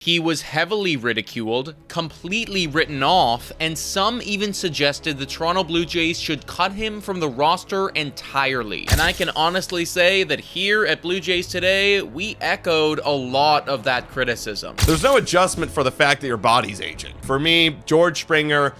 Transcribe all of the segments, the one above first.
He was heavily ridiculed, completely written off, and some even suggested the Toronto Blue Jays should cut him from the roster entirely. And I can honestly say that here at Blue Jays Today, we echoed a lot of that criticism. There's no adjustment for the fact that your body's aging. For me, George Springer,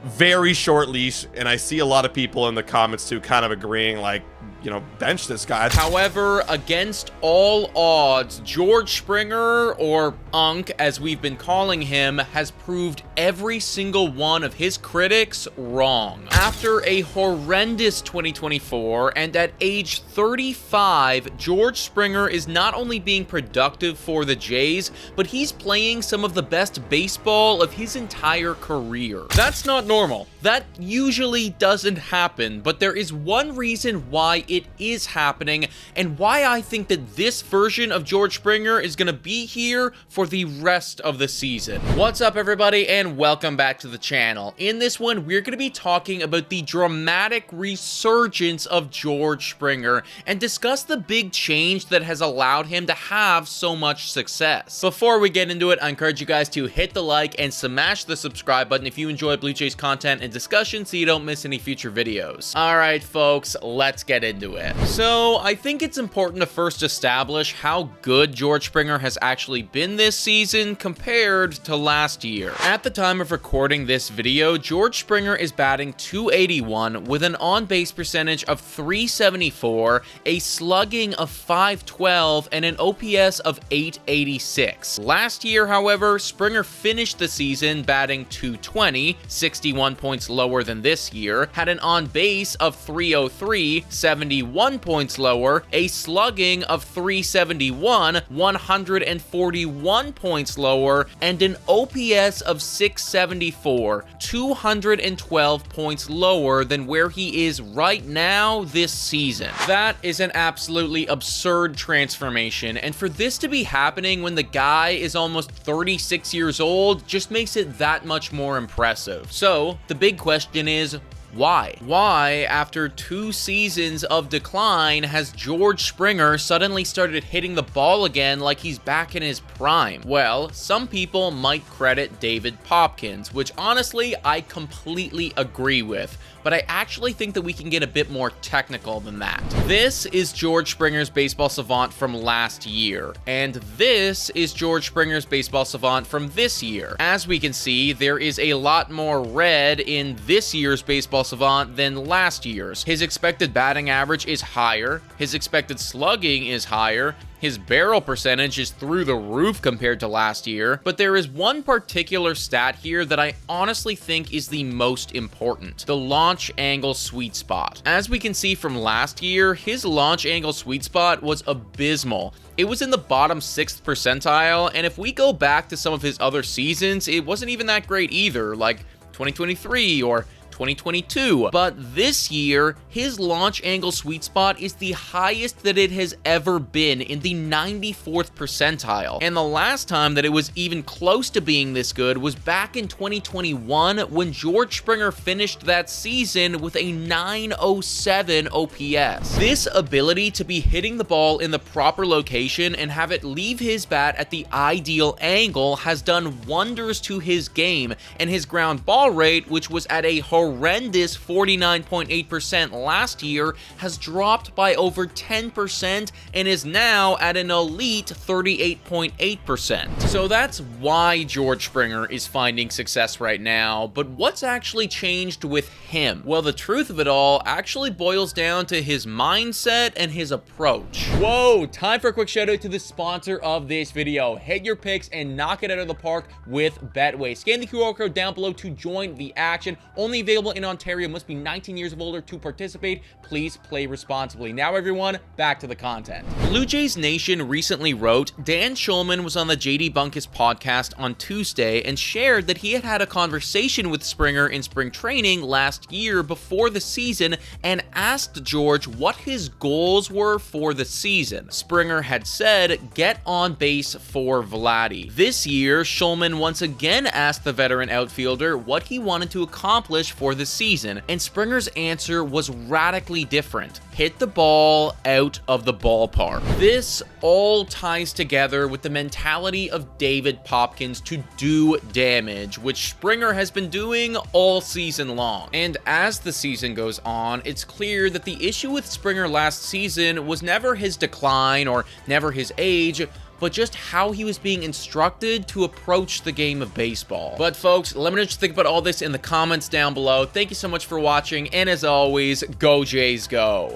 very short leash, and I see a lot of people in the comments too kind of agreeing, like, you know, bench this guy. However, against all odds, George Springer, or Unk as we've been calling him, has proved every single one of his critics wrong. After a horrendous 2024 and at age 35, George Springer is not only being productive for the Jays, but he's playing some of the best baseball of his entire career. That's not normal. That usually doesn't happen, but there is one reason why it is happening and why I think that this version of George Springer is going to be here for the rest of the season. What's up, everybody, and welcome back to the channel. In this one, we're going to be talking about the dramatic resurgence of George Springer and discuss the big change that has allowed him to have so much success. Before we get into it, I encourage you guys to hit the like and smash the subscribe button if you enjoy Blue Jays content and discussion so you don't miss any future videos. Alright folks, let's get into it. So I think it's important to first establish how good George Springer has actually been this season compared to last year. At the time of recording this video, George Springer is batting .281 with an on-base percentage of .374, a slugging of .512, and an OPS of .886. Last year, however, Springer finished the season batting .220, 61 points lower than this year, had an on-base of .303, 71 points lower, a slugging of .371, 141 points lower, and an OPS of .674, 212 points lower than where he is right now this season. That is an absolutely absurd transformation, and for this to be happening when the guy is almost 36 years old just makes it that much more impressive. So, the big question is, why? Why, after 2 seasons of decline, has George Springer suddenly started hitting the ball again like he's back in his prime? Well, some people might credit David Popkins, which honestly, I completely agree with. But I actually think that we can get a bit more technical than that. This is George Springer's Baseball Savant from last year, and this is George Springer's Baseball Savant from this year. As we can see, there is a lot more red in this year's Baseball Savant than last year's. His expected batting average is higher, his expected slugging is higher, his barrel percentage is through the roof compared to last year, but there is one particular stat here that I honestly think is the most important: the launch angle sweet spot. As we can see from last year, his launch angle sweet spot was abysmal. It was in the bottom 6th percentile, and if we go back to some of his other seasons, it wasn't even that great either, like 2023 or 2022, but this year, his launch angle sweet spot is the highest that it has ever been, in the 94th percentile. And the last time that it was even close to being this good was back in 2021 when George Springer finished that season with a 907 OPS. This ability to be hitting the ball in the proper location and have it leave his bat at the ideal angle has done wonders to his game, and his ground ball rate, which was at a horrendous 49.8% last year, has dropped by over 10% and is now at an elite 38.8%. So that's why George Springer is finding success right now, but what's actually changed with him? Well, the truth of it all actually boils down to his mindset and his approach. Whoa, time for a quick shout out to the sponsor of this video. Hit your picks and knock it out of the park with Betway. Scan the QR code down below to join the action. Only available in Ontario, must be 19 years of older to participate. Please play responsibly. Now everyone, back to the content. Blue Jays Nation recently wrote, Dan Shulman was on the JD Bunkus podcast on Tuesday and shared that he had had a conversation with Springer in spring training last year before the season and asked George what his goals were for the season. Springer had said, get on base for Vladdy. This year, Shulman once again asked the veteran outfielder what he wanted to accomplish for before the season, and Springer's answer was radically different. Hit the ball out of the ballpark. This all ties together with the mentality of David Popkins to do damage, which Springer has been doing all season long. And as the season goes on, it's clear that the issue with Springer last season was never his decline or never his age, but just how he was being instructed to approach the game of baseball. But folks, let me know what you think about all this in the comments down below. Thank you so much for watching, and as always, go Jays go!